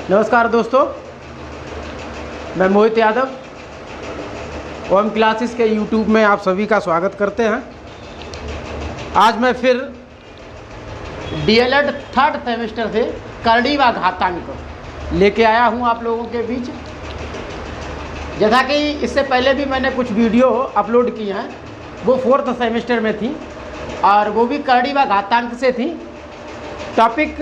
नमस्कार दोस्तों, मैं मोहित यादव ओम क्लासेस के यूट्यूब में आप सभी का स्वागत करते हैं। आज मैं फिर डीएलएड थर्ड सेमेस्टर से करड़ी व घातांक लेके आया हूं आप लोगों के बीच। जैसा कि इससे पहले भी मैंने कुछ वीडियो अपलोड किए हैं, वो फोर्थ सेमेस्टर में थी और वो भी करड़ी व घातांक से थी। टॉपिक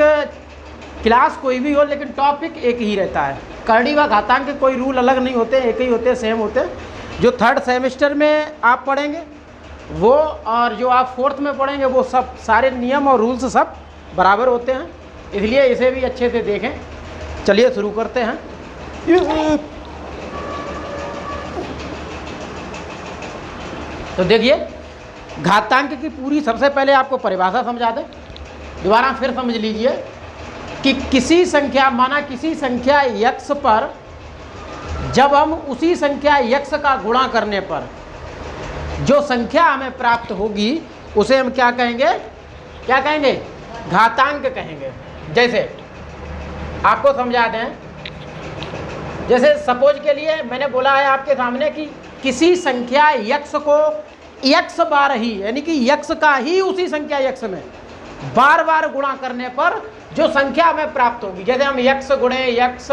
क्लास कोई भी हो लेकिन टॉपिक एक ही रहता है। करड़ी व घातांक के कोई रूल अलग नहीं होते, एक ही होते, सेम होते। जो थर्ड सेमेस्टर में आप पढ़ेंगे वो और जो आप फोर्थ में पढ़ेंगे वो सब सारे नियम और रूल्स सब बराबर होते हैं, इसलिए इसे भी अच्छे से देखें। चलिए शुरू करते हैं। तो देखिए, घातांक की पूरी सबसे पहले आपको परिभाषा समझा दें, दोबारा फिर समझ लीजिए कि किसी संख्या, माना किसी संख्या x पर जब हम उसी संख्या x का गुणा करने पर जो संख्या हमें प्राप्त होगी उसे हम क्या कहेंगे? क्या कहेंगे? घातांक कहेंगे। जैसे आपको समझा दें, जैसे सपोज के लिए मैंने बोला है आपके सामने कि किसी संख्या x को x बार ही, यानी कि x का ही उसी संख्या x में बार बार गुणा करने पर जो संख्या हमें प्राप्त होगी, जैसे हम x गुणे x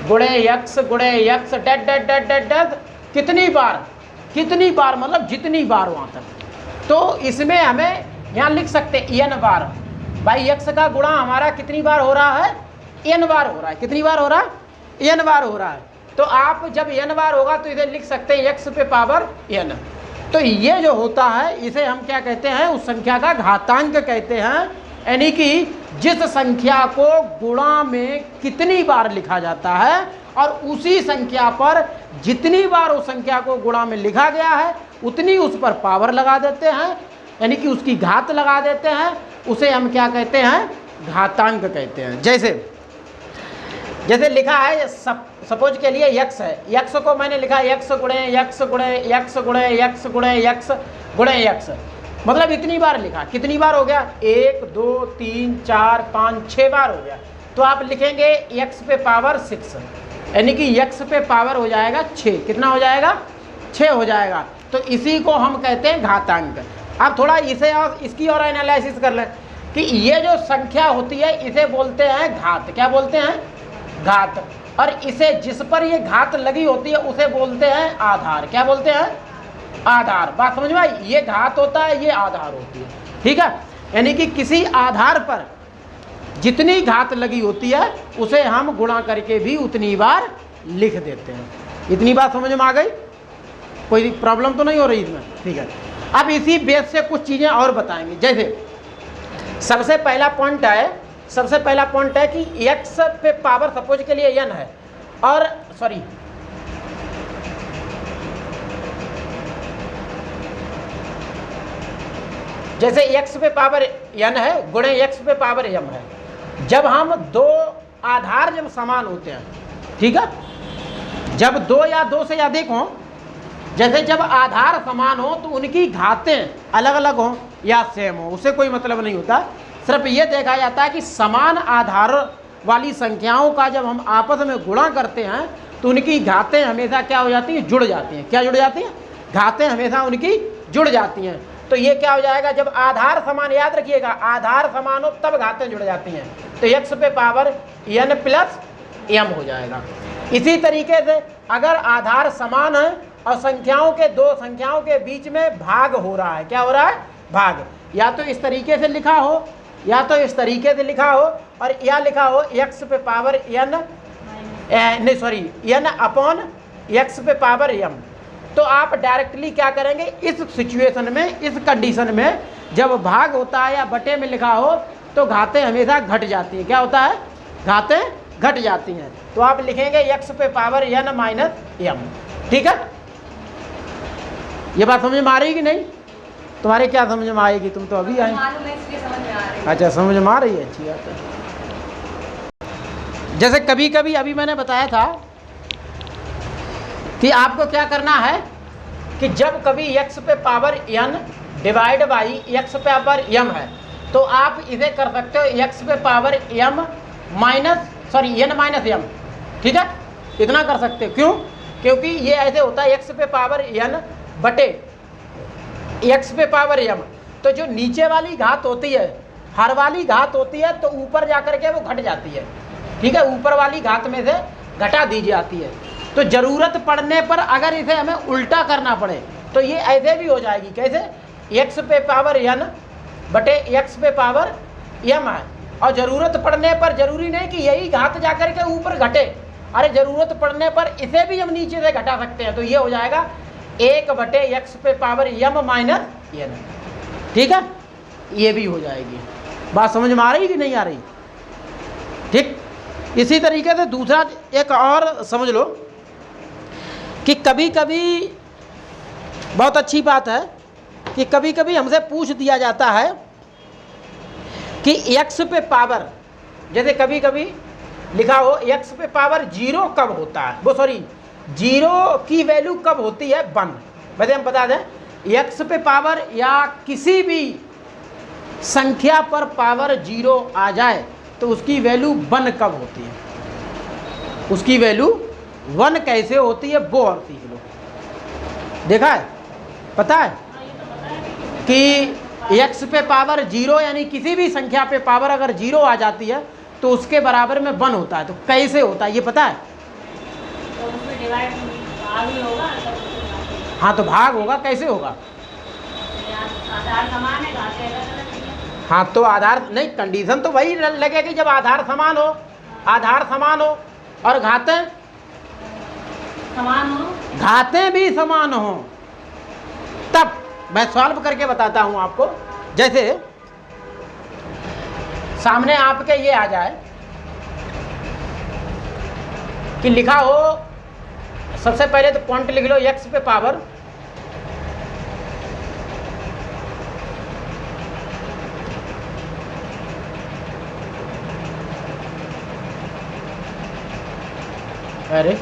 गुणे x गुणे x डेट डेट डेट डेट डेट कितनी बार मतलब जितनी बार वहाँ तक। तो इसमें हमें यहाँ लिख सकते हैं n बार। भाई x का गुणा हमारा कितनी बार हो रहा है? n बार हो रहा है। कितनी बार हो रहा है? n बार हो रहा है। तो आप जब n बार होगा तो इसे लिख सकते हैं x पे पावर n। तो ये जो होता है इसे हम क्या कहते हैं? उस संख्या का घातांक कहते हैं, यानी कि जिस संख्या को गुणा में कितनी बार लिखा जाता है और उसी संख्या पर जितनी बार उस संख्या को गुणा में लिखा गया है उतनी उस पर पावर लगा देते हैं, यानी कि उसकी घात लगा देते हैं। उसे हम क्या कहते हैं? घातांक कहते हैं। जैसे लिखा है, सपोज के लिए x है, x को मैंने लिखा x गुणे x गुणे x गुणे x गुणे x गुणे x, मतलब इतनी बार लिखा। कितनी बार हो गया? 1 2 3 4 5 6 बार हो गया। तो आप लिखेंगे x पे पावर 6, यानी कि x पे पावर हो जाएगा 6। कितना हो जाएगा? 6 हो जाएगा। तो इसी को हम कहते हैं घातांक। अब थोड़ा इसे और इसकी और एनालिसिस कर लें कि ये जो संख्या होती है इसे बोलते हैं घात। क्या बोलते हैं? घात। और इसे जिस पर ये घात लगी होती है उसे बोलते हैं आधार। क्या बोलते हैं? आधार। बात समझ में आई? ये घात होता है, ये आधार होती है। ठीक है, यानी कि किसी आधार पर जितनी घात लगी होती है उसे हम गुणा करके भी उतनी बार लिख देते हैं। इतनी बात समझ में आ गई? कोई प्रॉब्लम तो नहीं हो रही इसमें? ठीक है। अब इसी बेस से कुछ चीज़ें और बताएंगे। जैसे सबसे पहला पॉइंट है कि x पे पावर सपोज के लिए n है और जैसे x पे पावर n है गुणे x पे पावर m है। जब हम दो आधार जब समान होते हैं, ठीक है, जब दो या दो से अधिक हों, जैसे जब आधार समान हो तो उनकी घातें अलग अलग हों या सेम हो, उससे कोई मतलब नहीं होता। सिर्फ ये देखा जाता है कि समान आधार वाली संख्याओं का जब हम आपस में गुणा करते हैं तो उनकी घातें हमेशा क्या हो जाती हैं? जुड़ जाती हैं। क्या जुड़ जाती हैं? घातें हमेशा उनकी जुड़ जाती हैं। तो ये क्या हो जाएगा? जब आधार समान, याद रखिएगा, आधार समान हो तब घातें जुड़ जाती हैं। तो x पे पावर n प्लस m हो जाएगा। इसी तरीके से अगर आधार समान है और दो संख्याओं के बीच में भाग हो रहा है, क्या हो रहा है? भाग। या तो इस तरीके से लिखा हो या तो इस तरीके से लिखा हो, और या लिखा हो x पे पावर n अपॉन x पे पावर m। तो आप डायरेक्टली क्या करेंगे? इस सिचुएशन में, इस कंडीशन में जब भाग होता है या बटे में लिखा हो तो घातें हमेशा घट जाती हैं। क्या होता है? घातें घट जाती हैं। तो आप लिखेंगे x पे पावर n माइनस m। ठीक है, ये बात समझ में आ रही कि नहीं? तुम्हारे क्या समझ में आएगी? तुम तो अभी आई। अच्छा, समझ में आ रही है, अच्छी बात है। जैसे कभी कभी अभी मैंने बताया था कि आपको क्या करना है कि जब कभी x पे power n divide by x पे पावर m है तो आप इसे कर सकते हो x पे power m minus sorry n minus m, ठीक है, इतना कर सकते हो। क्यों? क्योंकि ये ऐसे होता है एक्स पे पावर एन बटे एक्स पे पावर एम, तो जो नीचे वाली घात होती है, हर वाली घात होती है, तो ऊपर जाकर के वो घट जाती है, ठीक है, ऊपर वाली घात में से घटा दी जाती है। तो ज़रूरत पड़ने पर अगर इसे हमें उल्टा करना पड़े तो ये ऐसे भी हो जाएगी, कैसे? एक्स पे पावर एन बटे एक्स पे पावर एम है, और ज़रूरत पड़ने पर जरूरी नहीं कि यही घात जाकर के ऊपर घटे, अरे ज़रूरत पड़ने पर इसे भी हम नीचे से घटा सकते हैं, तो ये हो जाएगा 1 बटे एक्स पे पावर एम माइनस एन, ठीक है, ये भी हो जाएगी। बात समझ में आ रही कि नहीं आ रही? ठीक, इसी तरीके से दूसरा एक और समझ लो कि कभी कभी, बहुत अच्छी बात है कि कभी कभी हमसे पूछ दिया जाता है कि एक्स पे पावर, जैसे कभी कभी लिखा हो एक्स पे पावर 0 कब होता है, वो सॉरी 0 की वैल्यू कब होती है 1। वैसे हम बता दें, एक्स पे पावर या किसी भी संख्या पर पावर 0 आ जाए तो उसकी वैल्यू 1 कब होती है, उसकी वैल्यू 1 कैसे होती है वो और सीख लो। देखा है, पता है कि एक्स पे पावर 0 यानी किसी भी संख्या पे पावर अगर 0 आ जाती है तो उसके बराबर में 1 होता है, तो कैसे होता है ये पता है? तो उसमें डिवाइड भाग ही होगा, हाँ, तो भाग होगा, कैसे होगा? आधार समान है, घातें अलग-अलग हैं। हाँ, तो आधार नहीं, कंडीशन तो वही लगेगी जब आधार समान हो, आधार समान हो और घातें समान हो, घातें भी समान हो, तब मैं सॉल्व करके बताता हूं आपको। जैसे सामने आपके ये आ जाए कि लिखा हो, सबसे पहले तो पॉइंट लिख लो एक्स पे पावर अरे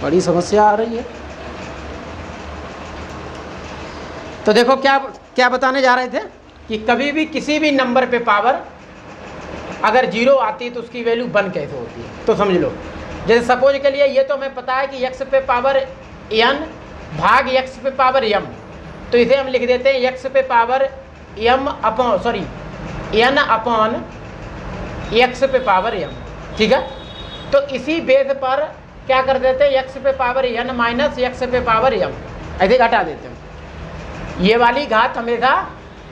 बड़ी समस्या आ रही है। तो देखो क्या क्या बताने जा रहे थे कि कभी भी किसी भी नंबर पे पावर अगर 0 आती है तो उसकी वैल्यू 1 कैसे होती है, तो समझ लो। जैसे सपोज के लिए ये तो हमें पता है कि x पे पावर n भाग x पे पावर m, तो इसे हम लिख देते हैं x पे power m upon sorry n upon x पे पावर m, ठीक है। तो इसी बेस पर क्या कर देते हैं, x पे पावर n माइनस x पे पावर m, ऐसे घटा देते हैं। ये वाली घात हमेशा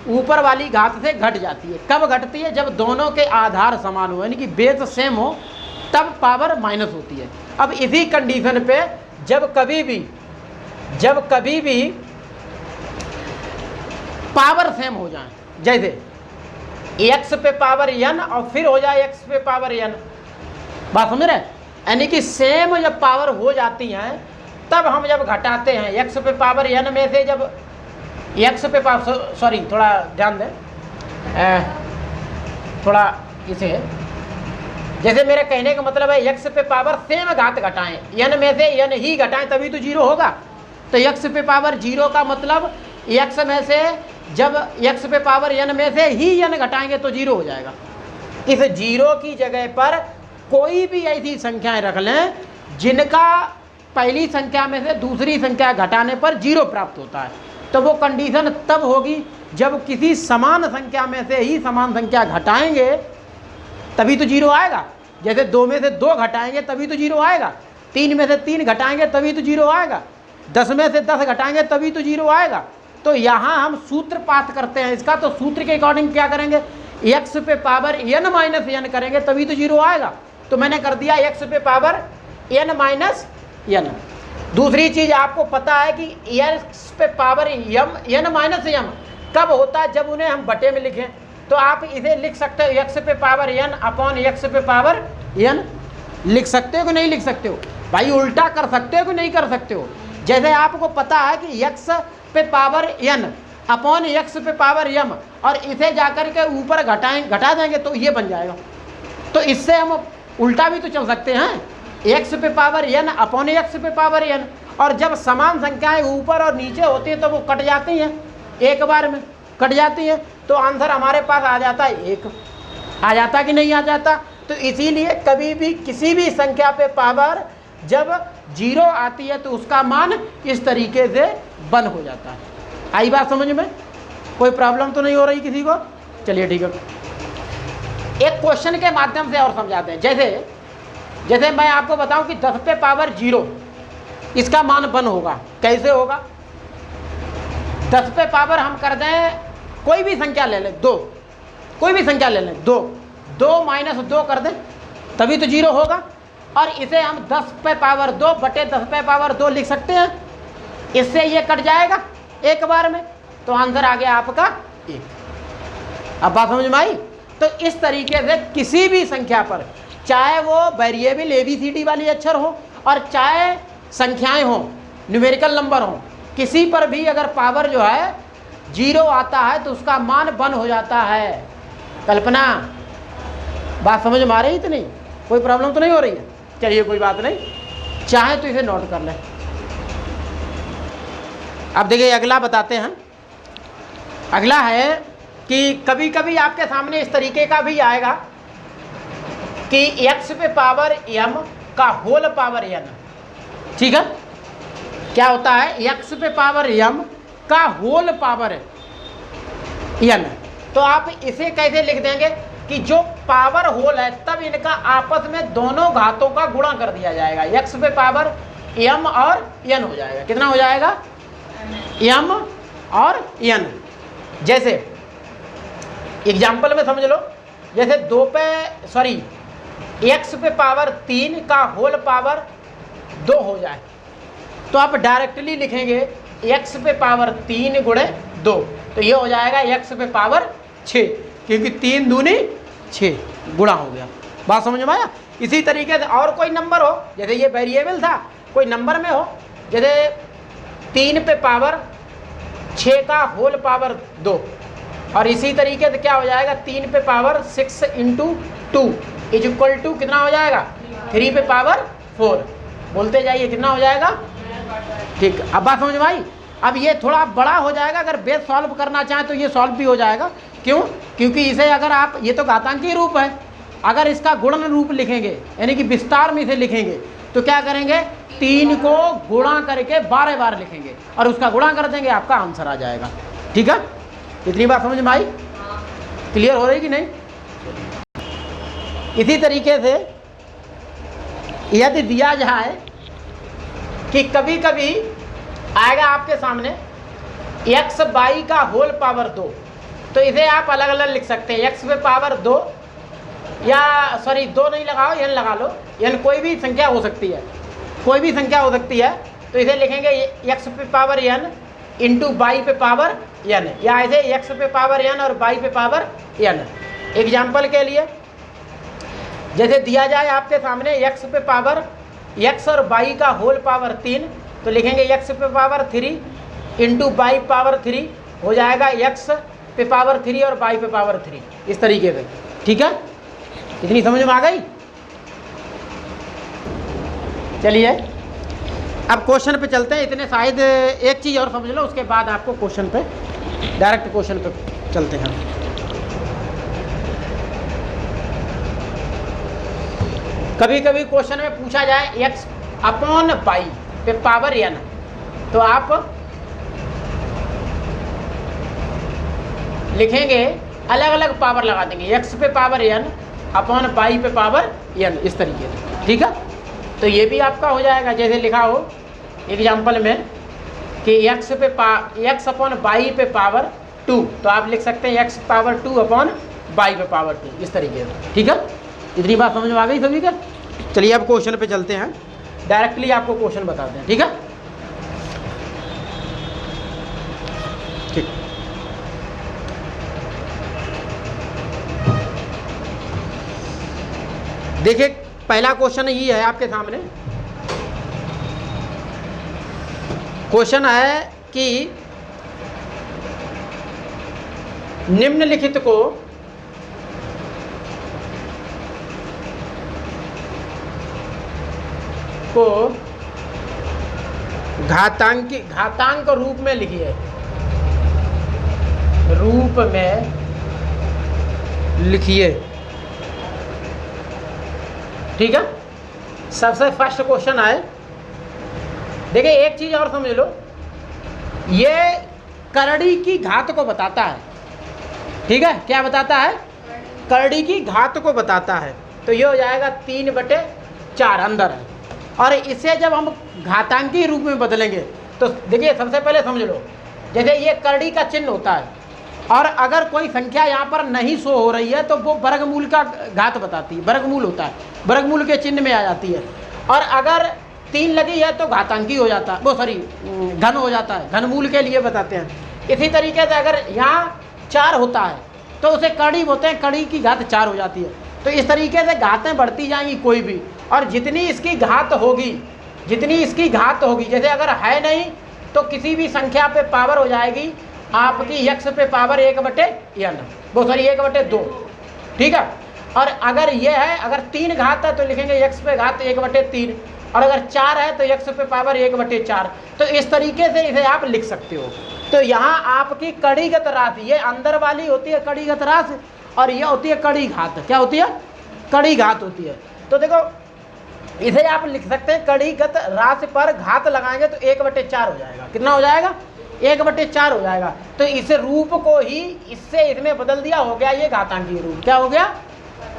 ऊपर वाली घात से घट जाती है। कब घटती है? जब दोनों के आधार समान हो, यानी कि बेस सेम हो, तब पावर माइनस होती है। अब इसी कंडीशन पे जब कभी भी पावर सेम हो जाए, जैसे x पे पावर n और फिर हो जाए x पे पावर n, बात समझ रहे? यानी कि सेम जब पावर हो जाती हैं तब हम जब घटाते हैं x पे पावर n में से, जब x पे पावर सॉरी थोड़ा ध्यान दें, थोड़ा इसे, जैसे मेरे कहने का मतलब है x पे पावर सेम घात घटाएं, n में से n ही घटाएं तभी तो 0 होगा। तो x पे पावर 0 का मतलब x में से जब x पे पावर n में से ही n घटाएंगे तो 0 हो जाएगा। इस 0 की जगह पर कोई भी ऐसी संख्याएं रख लें जिनका पहली संख्या में से दूसरी संख्या घटाने पर 0 प्राप्त होता है, तो वो कंडीशन तब होगी जब किसी समान संख्या में से ही समान संख्या घटाएंगे तभी तो 0 आएगा। जैसे 2 में से 2 घटाएंगे तभी तो 0 आएगा, 3 में से 3 घटाएंगे तभी तो 0 आएगा, 10 में से 10 घटाएंगे तभी तो 0 आएगा। तो यहाँ हम सूत्रपात करते हैं इसका, तो सूत्र के अकॉर्डिंग क्या करेंगे, x पे पावर n माइनस n करेंगे तभी तो 0 आएगा। तो मैंने कर दिया x पे पावर n माइनस n। दूसरी चीज़ आपको पता है कि x पे पावर n माइनस m कब होता है, जब उन्हें हम बटे में लिखें। तो आप इसे लिख सकते हो x पे पावर n अपॉन x पे पावर n, लिख सकते हो कि नहीं लिख सकते हो भाई? उल्टा कर सकते हो कि नहीं कर सकते हो? जैसे आपको पता है कि x पे पावर n अपॉन x पे पावर m, और इसे जाकर के ऊपर घटा देंगे तो ये बन जाएगा। तो इससे हम उल्टा भी तो चल सकते हैं, x पे पावर n अपॉन x पे पावर n, और जब समान संख्याएं ऊपर और नीचे होती हैं तो वो कट जाती हैं एक बार में, कट जाती हैं, तो आंसर हमारे पास आ जाता है 1। आ जाता कि नहीं आ जाता? तो इसीलिए कभी भी किसी भी संख्या पे पावर जब 0 आती है तो उसका मान इस तरीके से 1 हो जाता है। आई बात समझ में? कोई प्रॉब्लम तो नहीं हो रही किसी को? चलिए ठीक है, एक क्वेश्चन के माध्यम से और समझाते हैं। जैसे मैं आपको बताऊं कि 10 पे पावर 0 इसका मान 1 होगा। कैसे होगा? 10 पे पावर हम कर दें, कोई भी संख्या ले लें, 2, कोई भी संख्या ले लें, 2 माइनस 2 कर दें, तभी तो 0 होगा। और इसे हम 10 पे पावर 2 बटे 10 पे पावर 2 लिख सकते हैं। इससे ये कट जाएगा एक बार में, तो आंसर आ गया आपका 1। अब बात समझ में आई? तो इस तरीके से किसी भी संख्या पर, चाहे वो वेरिएबल ABCD वाली अक्षर हो और चाहे संख्याएं हो, न्यूमेरिकल नंबर हो, किसी पर भी अगर पावर जो है 0 आता है तो उसका मान 1 हो जाता है। कल्पना, बात समझ में आ रही? तो नहीं, कोई प्रॉब्लम तो नहीं हो रही है? चलिए कोई बात नहीं, चाहे तो इसे नोट कर लें। अब देखिए अगला बताते हैं। अगला है कि कभी कभी आपके सामने इस तरीके का भी आएगा कि x पे पावर m का होल पावर n। ठीक है, क्या होता है? x पे पावर m का होल पावर n। तो आप इसे कैसे लिख देंगे कि जो पावर होल है तब इनका आपस में दोनों घातों का गुणा कर दिया जाएगा। x पे पावर m और n हो जाएगा। कितना हो जाएगा? m और n। जैसे एग्जाम्पल में समझ लो, जैसे x पे पावर 3 का होल पावर 2 हो जाए, तो आप डायरेक्टली लिखेंगे x पे पावर 3 गुणे 2, तो ये हो जाएगा x पे पावर 6, क्योंकि 3 दूनी 6 गुणा हो गया। बात समझ में आया? इसी तरीके से और कोई नंबर हो, जैसे ये वेरिएबल था, कोई नंबर में हो, जैसे 3 पे पावर 6 का होल पावर 2, और इसी तरीके से क्या हो जाएगा? 3 पे power 6 into 2 is equal to कितना हो जाएगा? 3 पे पावर 4। बोलते जाइए कितना हो जाएगा? ठीक, अब बात समझ में आई? अब ये थोड़ा बड़ा हो जाएगा, अगर बेस सॉल्व करना चाहें तो ये सॉल्व भी हो जाएगा। क्यों? क्योंकि इसे अगर आप, ये तो घातांकी रूप है, अगर इसका गुणन रूप लिखेंगे यानी कि विस्तार में इसे लिखेंगे तो क्या करेंगे? 3 को गुणा करके 12 बार लिखेंगे और उसका गुणा कर देंगे, आपका आंसर आ जाएगा। ठीक है, इतनी बात समझ में आई? क्लियर हो रही कि नहीं? इसी तरीके से यदि दिया जाए कि कभी कभी आएगा आपके सामने x बाई का होल पावर 2, तो इसे आप अलग अलग लिख सकते हैं। x पे पावर 2 या सॉरी 2 नहीं लगाओ, n लगा लो, n कोई भी संख्या हो सकती है, कोई भी संख्या हो सकती है, तो इसे लिखेंगे x पे पावर n इंटू बाई पे पावर n, या ऐसे x पे पावर n और बाई पे पावर n। एग्जाम्पल के लिए जैसे दिया जाए आपके सामने x पे पावर x और बाई का होल पावर 3, तो लिखेंगे x पे पावर 3 इंटू बाई पावर 3 हो जाएगा x पे पावर 3 और बाई पे पावर 3, इस तरीके से। ठीक है, इतनी समझ में आ गई? चलिए अब क्वेश्चन पे चलते हैं। इतने शायद एक चीज़ और समझ लो, उसके बाद आपको क्वेश्चन पे, डायरेक्ट क्वेश्चन पे चलते हैं। कभी कभी क्वेश्चन में पूछा जाए x अपॉन बाई पे पावर n, तो आप लिखेंगे अलग अलग पावर लगा देंगे, x पे पावर n अपॉन बाई पे पावर n, इस तरीके से। ठीक है, तो ये भी आपका हो जाएगा। जैसे लिखा हो एग्जाम्पल में कि x अपॉन बाई पे पावर 2, तो आप लिख सकते हैं x पावर 2 अपॉन बाई पे पावर 2, इस तरीके से। ठीक है, इतनी बात समझ में आ गई सभी का? चलिए अब क्वेश्चन पे चलते हैं, डायरेक्टली आपको क्वेश्चन बताते हैं। ठीक है, ठीक। देखिए पहला क्वेश्चन ये है आपके सामने। क्वेश्चन है कि निम्नलिखित को घातांक रूप में लिखिए। रूप में लिखिए। ठीक है, सबसे फर्स्ट क्वेश्चन आए। देखिए एक चीज और समझ लो, ये करड़ी की घात को बताता है। ठीक है, क्या बताता है? करड़ी की घात को बताता है। तो ये हो जाएगा 3/4 अंदर है। और इसे जब हम घातांकी रूप में बदलेंगे तो देखिए सबसे पहले समझ लो, जैसे ये करड़ी का चिन्ह होता है और अगर कोई संख्या यहाँ पर नहीं शो हो रही है तो वो वर्गमूल का घात बताती है, वर्गमूल होता है, वर्गमूल के चिन्ह में आ जाती है। और अगर 3 लगी है तो घातांकी हो जाता है, वो सॉरी घन हो जाता है, घनमूल के लिए बताते हैं। इसी तरीके से अगर यहाँ 4 होता है तो उसे कड़ी बोलते हैं, कड़ी की घात 4 हो जाती है। तो इस तरीके से घातें बढ़ती जाएंगी कोई भी, और जितनी इसकी घात होगी, जितनी इसकी घात होगी, जैसे अगर है नहीं तो किसी भी संख्या पे पावर हो जाएगी आपकी x पे पावर 1/n, वो सॉरी 1/2। ठीक है, और अगर ये है, अगर 3 घात है तो लिखेंगे x पे घात 1/3, और अगर 4 है तो x पे पावर 1/4। तो इस तरीके से इसे आप लिख सकते हो। तो यहाँ आपकी कड़ीगत राशि, ये अंदर वाली होती है कड़ीगत राशि, और ये होती है कड़ी घात। क्या होती है? कड़ी घात होती है। तो देखो इसे आप लिख सकते हैं, कड़ीगत राशि पर घात लगाएंगे तो 1/4 हो जाएगा। कितना हो जाएगा? 1/4 हो जाएगा। तो इस रूप को ही इससे इसमें बदल दिया, हो गया ये घातांकीय रूप। क्या हो गया?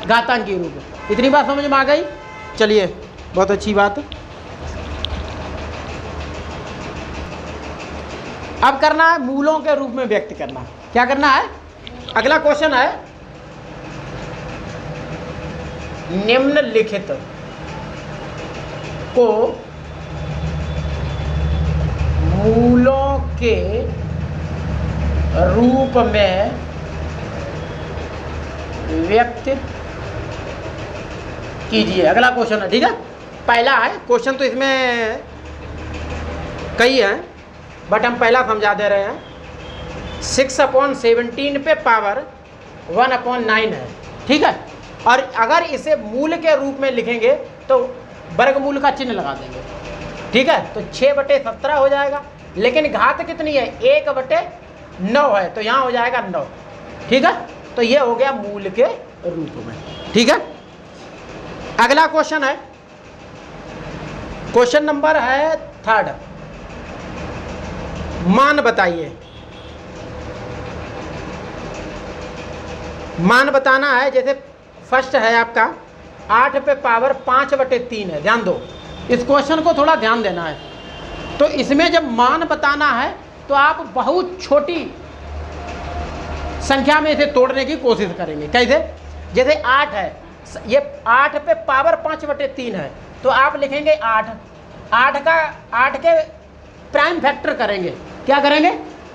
घातांकीय रूप। इतनी बात समझ में आ गई? चलिए, बहुत अच्छी बात। अब करना है मूलों के रूप में व्यक्त करना। क्या करना है? अगला क्वेश्चन है, निम्नलिखित को मूलों के रूप में व्यक्त कीजिए। अगला क्वेश्चन है। ठीक है, पहला है क्वेश्चन, तो इसमें कई हैं बट हम पहला समझा दे रहे हैं। 6/17 पे पावर 1/9 है। ठीक है, और अगर इसे मूल के रूप में लिखेंगे तो वर्गमूल का चिन्ह लगा देंगे। ठीक है, तो 6/17 हो जाएगा, लेकिन घात कितनी है? 1/9 है, तो यहाँ हो जाएगा 9। ठीक है, तो ये हो गया मूल के रूप में। ठीक है, अगला क्वेश्चन है, क्वेश्चन नंबर है 3, मान बताइए। मान बताना है। जैसे फर्स्ट है आपका 8 पे पावर 5/3 है। ध्यान दो, इस क्वेश्चन को थोड़ा ध्यान देना है। तो इसमें जब मान बताना है तो आप बहुत छोटी संख्या में इसे तोड़ने की कोशिश करेंगे। कैसे? जैसे 8 है, ये 8 पे पावर 5/3 है, तो आप लिखेंगे 8 के प्राइम फैक्टर करेंगे। क्या करेंगे?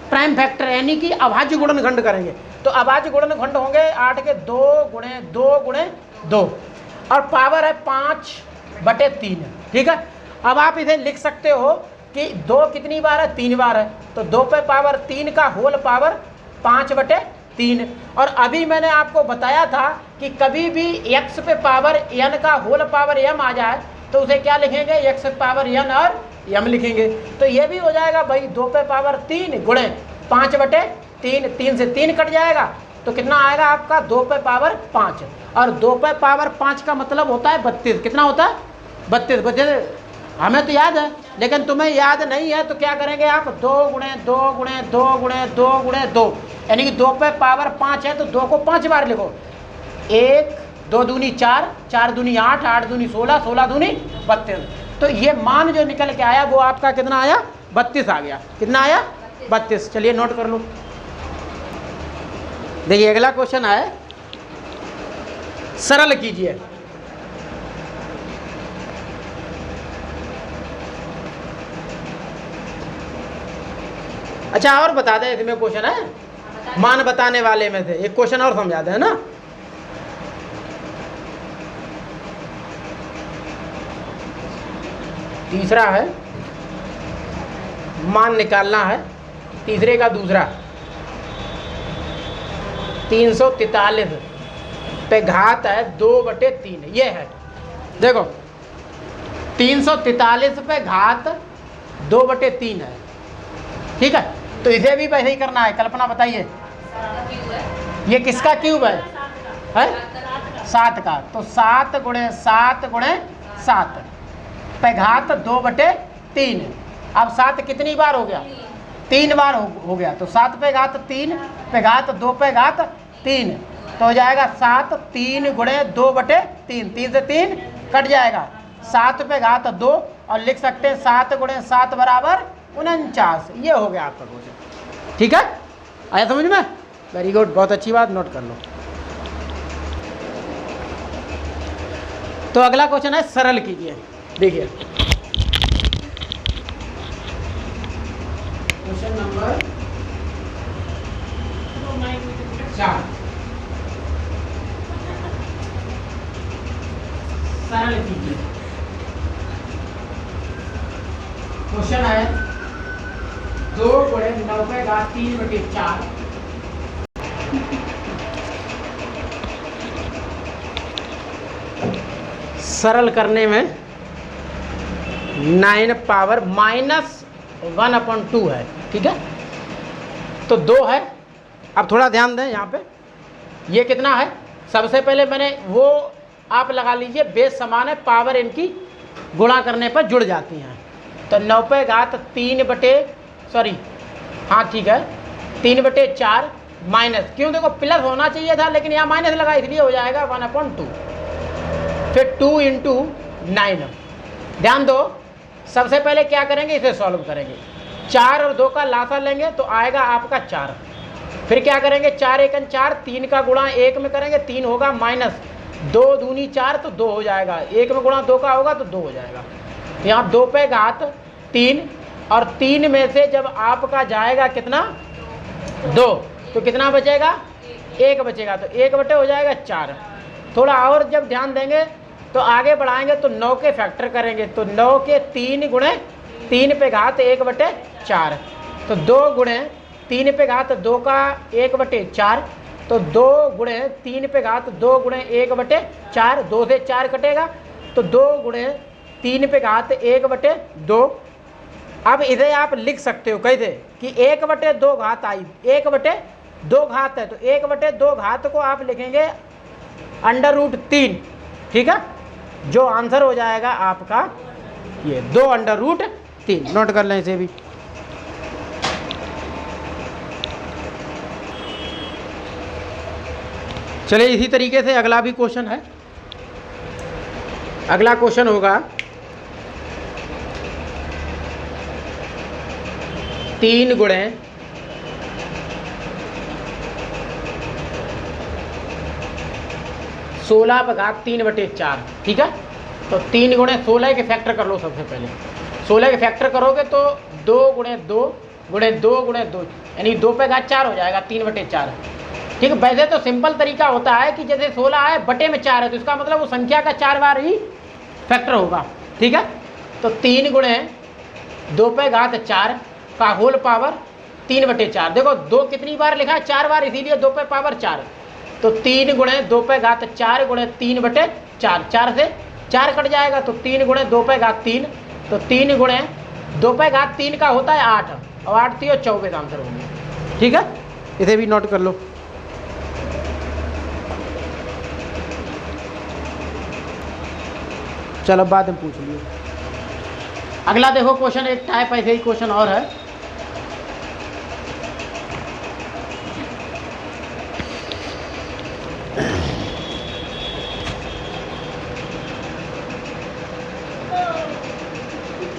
प्राइम फैक्टर, यानी कि अभाज्य गुणनखंड करेंगे। तो अभाज्य गुणनखंड होंगे 8 के 2 गुणे 2 गुणे 2, और पावर है 5/3। ठीक है, अब आप इसे लिख सकते हो कि 2 कितनी बार है? 3 बार है, तो 2 पे पावर 3 का होल पावर 5/3। और अभी मैंने आपको बताया था कि कभी भी x पे पावर n का होल पावर m आ जाए तो उसे क्या लिखेंगे? x पे पावर n और m लिखेंगे। तो ये भी हो जाएगा भाई 2 पे पावर 3 गुणे 5/3, 3 से 3 कट जाएगा, तो कितना आएगा आपका? 2 पे पावर 5, और 2 पे पावर 5 का मतलब होता है 32। कितना होता है? 32। बच्चे हमें तो याद है, लेकिन तुम्हें याद नहीं है तो क्या करेंगे आप? 2 गुणे 2 गुणे 2 गुणे 2 गुणे 2, यानी कि 2 पे पावर 5 है तो 2 को 5 बार लिखो। 1 2 दूनी 4, 4 दूनी 8, 8 दूनी 16, 16 दूनी 32। तो ये मान जो निकल के आया वो आपका कितना आया? 32 आ गया। कितना आया? 32। चलिए नोट कर लो। देखिए अगला क्वेश्चन है, सरल कीजिए। अच्छा और बता दें, इसमें क्वेश्चन है मान बताने वाले में से एक क्वेश्चन और समझा दें, है ना। तीसरा है, मान निकालना है। तीसरे का दूसरा 343 पे घात है 2/3। ये है, देखो 343 पे घात 2/3 है। ठीक है, तो इसे भी वैसे ही करना है। कल्पना बताइए। ये किसका क्यूब है? है 7 का। तो 7 गुणे 7 गुणे 7 पे घात 2/3। अब 7 कितनी बार हो गया? 3 बार हो गया। तो 7 पे घात 3 पे घात 2 पे घात 3 तो हो जाएगा 7 3 गुणे 2/3। 3 से 3 कट जाएगा, 7 पे घात 2 और लिख सकते हैं 7 गुणे 7 बराबर 49। ये हो गया आपका क्वेश्चन। ठीक है, आया समझ में? वेरी गुड, बहुत अच्छी बात, नोट कर लो। तो अगला क्वेश्चन है सरल कीजिए। देखिए क्वेश्चन नंबर 4, सरल कीजिए। क्वेश्चन है 2 गुणे 9 पे घात 3/4 सरल करने में 9 पावर -1/2 है। ठीक है, तो 2 है। अब थोड़ा ध्यान दें यहाँ पे, ये कितना है? सबसे पहले मैंने वो आप लगा लीजिए, बेस समान है, पावर इनकी गुणा करने पर जुड़ जाती हैं। तो 9 पे घात 3/4 माइनस, क्यों देखो प्लस होना चाहिए था लेकिन यहाँ माइनस लगा इसलिए हो जाएगा 1/2। फिर 2 × 9। ध्यान दो, सबसे पहले क्या करेंगे, इसे सॉल्व करेंगे। 4 और 2 का लासा लेंगे तो आएगा आपका 4। फिर क्या करेंगे, 4 × 1 4, 3 का गुणा 1 में करेंगे, 3 होगा माइनस 2 दूनी 4 तो 2 हो जाएगा, 1 में गुणा 2 का होगा तो 2 हो जाएगा। तो यहाँ 2 पे घात 3 और 3 में से जब आपका जाएगा कितना 2 तो कितना बचेगा? 1 बचेगा। तो 1 हो जाएगा 4। थोड़ा और जब ध्यान देंगे तो आगे बढ़ाएंगे तो 9 के फैक्टर करेंगे, तो 9 के 3 गुणे 3 पे घात 1/4। तो 2 गुणे 3 पे घात 2 का 1/4, तो 2 गुणे 3 पे घात 2 गुणे 1/4, 2 से 4 कटेगा तो 2 गुणे 3 पे घात 1/2। अब इसे आप लिख सकते हो कैसे कि 1/2 घात आई, 1/2 घात है तो 1/2 घात को आप लिखेंगे √3। ठीक है, जो आंसर हो जाएगा आपका ये 2√3। नोट कर लें इसे भी। चलिए इसी तरीके से अगला भी क्वेश्चन है। अगला क्वेश्चन होगा 3 गुणे 16 पे घात 3/4। ठीक है, तो 3 गुणे 16 के फैक्टर कर लो। सबसे पहले 16 के फैक्टर करोगे तो 2 गुणे 2 गुणे 2 गुणे 2 यानी 2 पे घात 4 हो जाएगा 3/4। ठीक है, वैसे तो सिंपल तरीका होता है कि जैसे 16 है बटे में 4 है तो इसका मतलब वो संख्या का 4 बार ही फैक्टर होगा। ठीक है, तो 3 गुणे 2 पे घात 4 का होल पावर 3/4। देखो 2 कितनी बार लिखा है? 4 बार, इसीलिए 2 पे पावर 4। तो 3 गुणे 2 पे घात 4 गुणे 3/4, 4 से 4 कट जाएगा तो 3 गुणे 2 पे घात 3, तो 3 गुणे 2 पे घात 3 का होता है 8 और 8 3 और 24 आंसर होंगे। ठीक है, इसे भी नोट कर लो। चलो बाद में पूछ लियो। अगला देखो क्वेश्चन, एक टाइप ऐसे ही क्वेश्चन और है।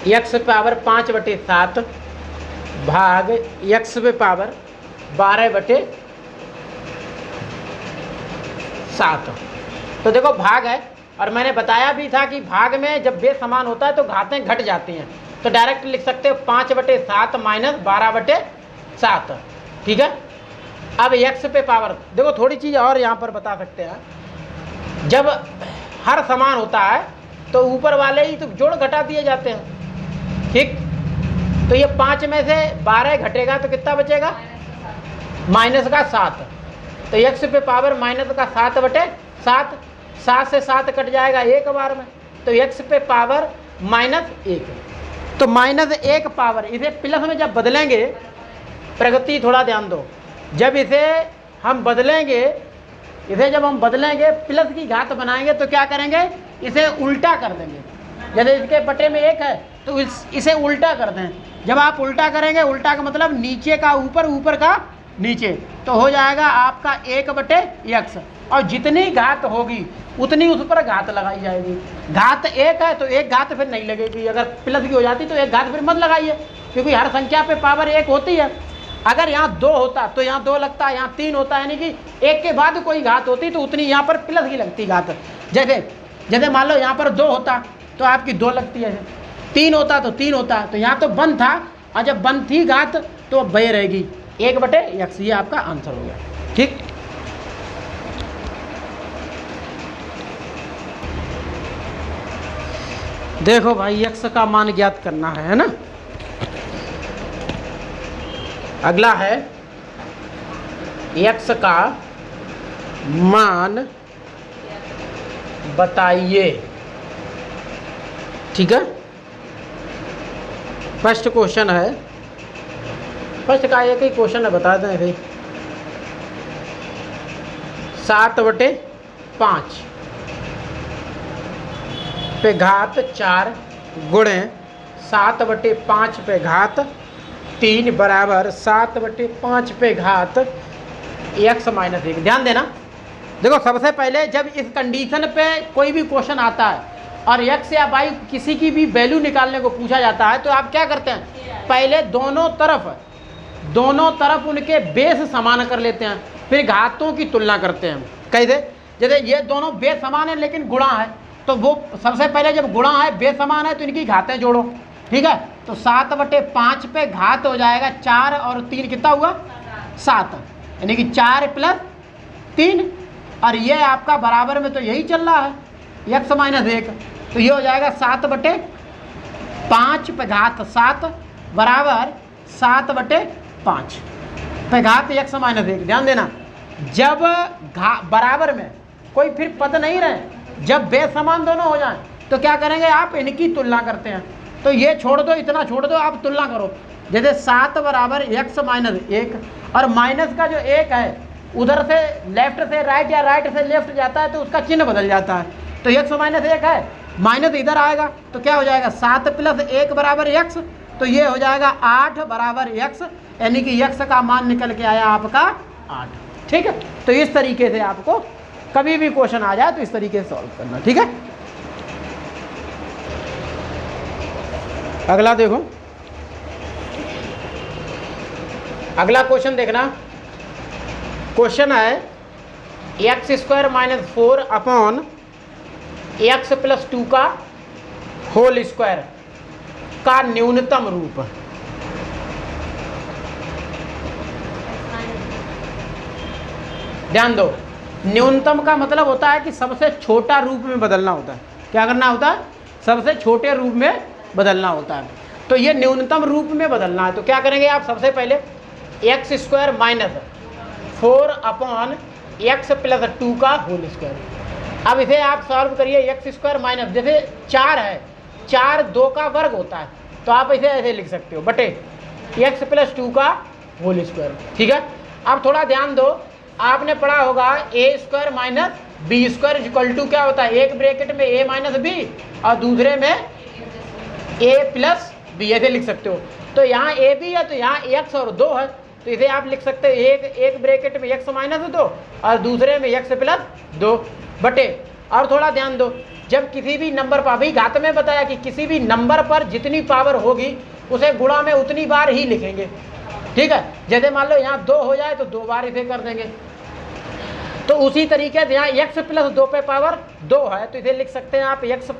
x पावर 5/7 भाग x पावर 12/7। तो देखो भाग है और मैंने बताया भी था कि भाग में जब बेस समान होता है तो घातें घट जाती हैं, तो डायरेक्ट लिख सकते हो 5/7 माइनस 12/7। ठीक है, अब x पे पावर देखो, थोड़ी चीज़ और यहाँ पर बता सकते हैं। जब हर समान होता है तो ऊपर वाले ही तो जोड़ घटा दिए जाते हैं। ठीक, तो ये 5 में से 12 घटेगा तो कितना बचेगा? माइनस का 7। तो x पे पावर माइनस का 7/7, 7 से 7 कट जाएगा एक बार में, तो x पे पावर -1। तो -1 पावर, इसे प्लस में जब बदलेंगे, प्रगति थोड़ा ध्यान दो, जब इसे हम बदलेंगे, इसे जब हम बदलेंगे प्लस की घात बनाएंगे तो क्या करेंगे, इसे उल्टा कर देंगे। जैसे इसके बटे में 1 है तो इसे उल्टा कर दें। जब आप उल्टा करेंगे, उल्टा का मतलब नीचे का ऊपर, ऊपर का नीचे, तो हो जाएगा आपका 1/x। और जितनी घात होगी उतनी उस पर घात लगाई जाएगी। घात 1 है तो एक घात फिर नहीं लगेगी, अगर प्लस की हो जाती तो एक घात फिर मत लगाइए, क्योंकि हर संख्या पे पावर 1 होती है। अगर यहाँ 2 होता तो यहाँ 2 लगता, यहाँ 3 होता, यानी कि 1 के बाद कोई घात होती तो उतनी यहाँ पर प्लस की लगती घात। जैसे मान लो यहाँ पर 2 होता तो आपकी 2 लगती है, 3 होता तो 3 होता, तो यहाँ तो 1 था, और जब 1 थी घात तो अब वही रहेगी 1/x। ये आपका आंसर हो गया। ठीक, देखो भाई x का मान ज्ञात करना है ना। अगला है x का मान बताइए। ठीक है, फर्स्ट क्वेश्चन है, फर्स्ट का एक ही क्वेश्चन है, बता दें भाई। 7/5 पे घात 4 गुणे 7/5 पे घात 3 बराबर 7/5 पे घात x माइनस 1। ध्यान देना, देखो सबसे पहले जब इस कंडीशन पे कोई भी क्वेश्चन आता है और x या y किसी की भी वैल्यू निकालने को पूछा जाता है तो आप क्या करते हैं, पहले दोनों तरफ उनके बेस समान कर लेते हैं, फिर घातों की तुलना करते हैं। कैसे, जैसे ये दोनों बेस समान है लेकिन गुणा है, तो वो सबसे पहले जब गुणा है, बेस समान है, तो इनकी घातें जोड़ो। ठीक है, तो 7/5 पे घात हो जाएगा 4 और 3 कितना हुआ 7, यानी कि 4 + 3, और ये आपका बराबर में तो यही चल रहा है x माइनस 1, तो ये हो जाएगा 7/5 पे घात 7 बराबर 7/5 पे घात x माइनस 1। ध्यान देना, जब बराबर में कोई फिर पद नहीं रहे, जब बेसमान दोनों हो जाएं तो क्या करेंगे, आप इनकी तुलना करते हैं। तो ये छोड़ दो, इतना छोड़ दो, आप तुलना करो। जैसे 7 बराबर x माइनस 1, और माइनस का जो 1 है उधर से लेफ्ट से राइट या राइट से लेफ्ट जाता है तो उसका चिन्ह बदल जाता है, तो x माइनस 1 है, माइनस इधर आएगा तो क्या हो जाएगा 7 + 1 बराबर x, तो ये हो जाएगा 8 बराबर x, यानी कि x का मान निकल के आया आपका 8। ठीक है, तो इस तरीके से आपको कभी भी क्वेश्चन आ जाए तो इस तरीके से सॉल्व करना। ठीक है, अगला देखो, अगला क्वेश्चन देखना। क्वेश्चन है x² - 4 अपॉन x + 2 का होल स्क्वायर का न्यूनतम रूप। ध्यान दो, न्यूनतम का मतलब होता है कि सबसे छोटा रूप में बदलना होता है। क्या करना होता है, सबसे छोटे रूप में बदलना होता है। तो ये न्यूनतम रूप में बदलना है, तो क्या करेंगे आप, सबसे पहले x² - 4 अपॉन x + 2 का होल स्क्वायर। अब इसे आप सॉल्व करिए, x² माइनस, जैसे 4 है, 4 2 का वर्ग होता है, तो आप इसे ऐसे लिख सकते हो, बटे x + 2 का होल स्क्वायर। ठीक है, अब थोड़ा ध्यान दो, आपने पढ़ा होगा a² - b² = क्या होता है, एक ब्रैकेट में a - b और दूसरे में a + b, ऐसे लिख सकते हो। तो यहाँ a b है तो यहाँ x और 2 है, तो इसे आप लिख सकते हो एक ब्रैकेट में x - 2 और दूसरे में x + 2 बटे। और थोड़ा ध्यान दो, जब किसी भी नंबर पर, अभी घात में बताया कि किसी भी नंबर पर जितनी पावर होगी उसे गुणा में उतनी बार ही लिखेंगे। ठीक है, जैसे मान लो यहाँ 2 हो जाए तो 2 बार इसे कर देंगे, तो उसी तरीके से यहाँ x + 2 पे पावर 2 है तो इसे लिख सकते हैं आप x +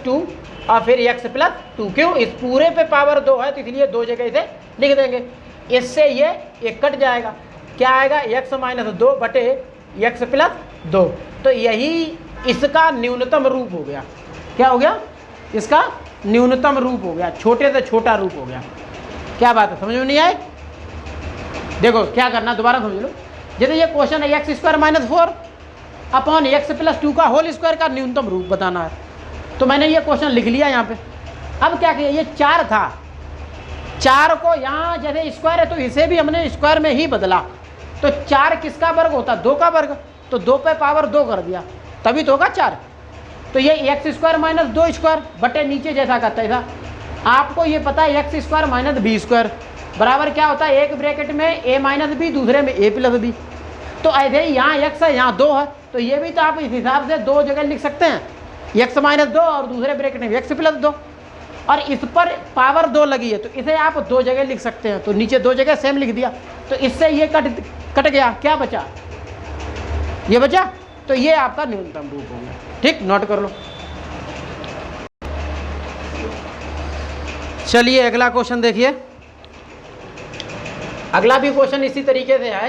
2 और फिर x + 2। क्यों, इस पूरे पे पावर 2 है तो इसलिए 2 जगह इसे लिख देंगे। इससे ये एक कट जाएगा, क्या आएगा, x - 2 बटे x + 2। तो यही इसका न्यूनतम रूप हो गया। क्या हो गया, इसका न्यूनतम रूप हो गया, छोटे से छोटा रूप हो गया। क्या बात है, समझ में नहीं आए? देखो क्या करना, दोबारा समझ लो। जैसे ये क्वेश्चन है x² - 4 अपॉन x + 2 का होल स्क्वायर का न्यूनतम रूप बताना है, तो मैंने ये क्वेश्चन लिख लिया यहाँ पे। अब क्या किया, ये 4 था, 4 को यहाँ जैसे स्क्वायर है तो इसे भी हमने स्क्वायर में ही बदला, तो 4 किसका वर्ग होता है? 2 का वर्ग, तो 2 पे पावर 2 कर दिया, तभी तो होगा 4। तो ये एक्स स्क्वायर माइनस 2 स्क्वायर बटे नीचे जैसा का तैसा। आपको ये पता है x square minus b square बराबर क्या होता है? एक ब्रैकेट में ए माइनस बी, दूसरे में ए प्लस बी। तो ऐसे ही यहाँ एक्स है, यहाँ 2 है, तो ये भी तो आप इस हिसाब से 2 जगह लिख सकते हैं, एक्स माइनस 2 और दूसरे ब्रैकेट में एक्स प्लस 2, और इस पर पावर 2 लगी है तो इसे आप 2 जगह लिख सकते हैं। तो नीचे 2 जगह सेम लिख दिया, तो इससे ये कट गया, क्या बचा? ये बचा। तो ये आपका न्यूनतम रूप हो गया। ठीक, नोट कर लो। चलिए अगला क्वेश्चन देखिए। अगला भी क्वेश्चन इसी तरीके से है,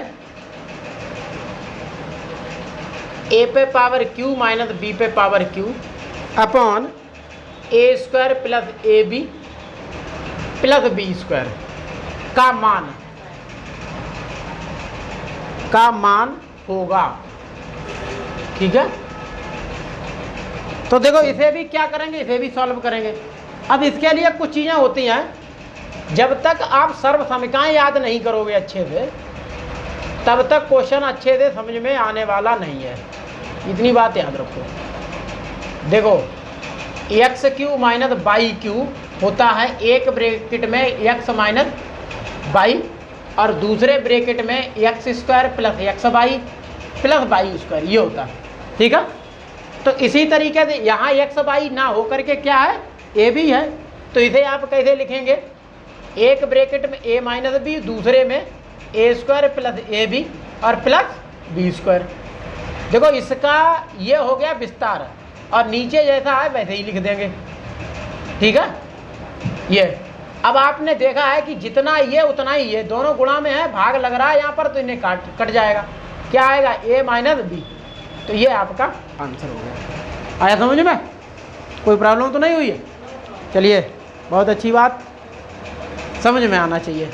ए पे पावर क्यू माइनस बी पे power q upon a square plus a b plus b square का मान होगा। ठीक है, तो देखो इसे भी क्या करेंगे, इसे भी सॉल्व करेंगे। अब इसके लिए कुछ चीज़ें होती हैं, जब तक आप सर्व समीकरण याद नहीं करोगे अच्छे से, तब तक क्वेश्चन अच्छे से समझ में आने वाला नहीं है। इतनी बात याद रखो। देखो x Q minus by Q होता है एक ब्रैकेट में एक्स माइनस बाई और दूसरे ब्रैकेट में x square plus x by plus by square, ये होता है। ठीक है, तो इसी तरीके से यहाँ एक्स बाई ना हो करके क्या है? ए बी है। तो इसे आप कैसे लिखेंगे? एक ब्रैकेट में ए माइनस बी, दूसरे में ए स्क्वायर प्लस ए बी और प्लस बी स्क्वायर। देखो इसका ये हो गया विस्तार, और नीचे जैसा है वैसे ही लिख देंगे। ठीक है, ये अब आपने देखा है कि जितना ये उतना ही ये दोनों गुणा में है, भाग लग रहा है यहाँ पर, तो इन्हें कट जाएगा। क्या आएगा? ए माइनस बी। तो ये आपका आंसर हो गया। आया समझ में? कोई प्रॉब्लम तो नहीं हुई है? चलिए, बहुत अच्छी बात, समझ में आना चाहिए।